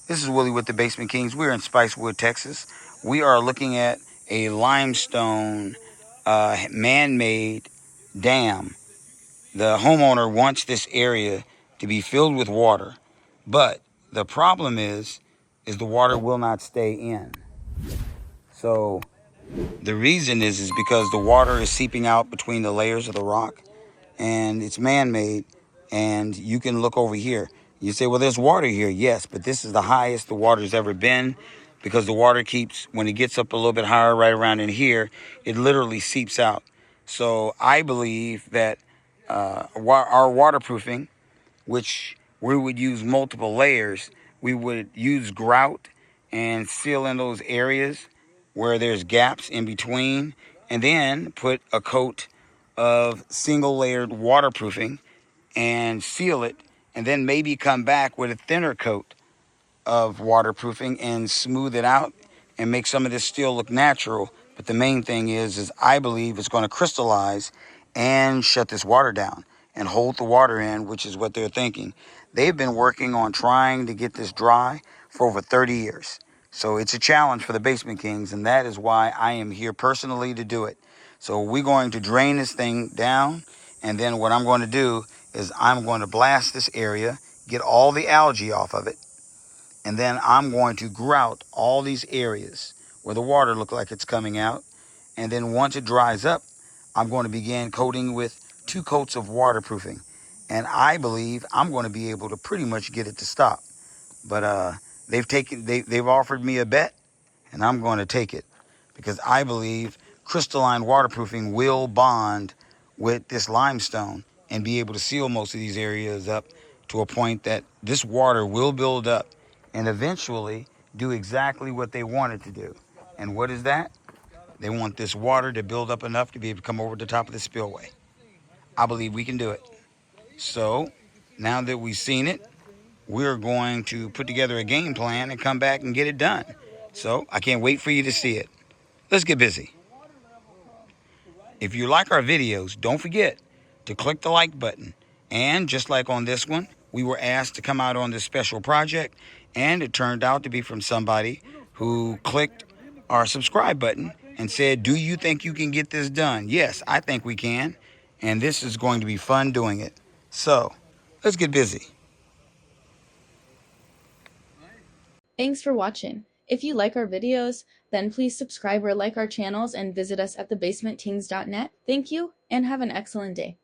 This is Willie with the Basement Kings. We're in Spicewood, Texas. We are looking at a limestone man-made dam. The homeowner wants this area to be filled with water, but the problem is the water will not stay in. So the reason is because the water is seeping out between the layers of the rock, and it's man-made. And you can look over here. You say, well, there's water here. Yes, but this is the highest the water's ever been, because the water keeps, when it gets up a little bit higher right around in here, it literally seeps out. So I believe that our waterproofing, which we would use multiple layers, we would use grout and seal in those areas where there's gaps in between, and then put a coat of single layered waterproofing and seal it, and then maybe come back with a thinner coat of waterproofing and smooth it out and make some of this still look natural. But the main thing is I believe it's going to crystallize and shut this water down and hold the water in, which is what they're thinking. They've been working on trying to get this dry for over 30 years. So it's a challenge for the Basement Kings, and that is why I am here personally to do it. So we're going to drain this thing down, and then what I'm going to do is I'm going to blast this area, get all the algae off of it, and then I'm going to grout all these areas where the water looks like it's coming out. And then once it dries up, I'm going to begin coating with 2 coats of waterproofing. And I believe I'm going to be able to pretty much get it to stop. But they've offered me a bet, and I'm going to take it, because I believe crystalline waterproofing will bond with this limestone and be able to seal most of these areas up to a point that this water will build up and eventually do exactly what they want it to do. And what is that? They want this water to build up enough to be able to come over the top of the spillway. I believe we can do it. So now that we've seen it, we're going to put together a game plan and come back and get it done. So I can't wait for you to see it. Let's get busy. If you like our videos, don't forget to click the like button. And just like on this one, we were asked to come out on this special project, and it turned out to be from somebody who clicked our subscribe button and said, do you think you can get this done? Yes, I think we can. And this is going to be fun doing it. So let's get busy. Thanks for watching. If you like our videos, then please subscribe or like our channels and visit us at thebasementkings.net. Thank you and have an excellent day.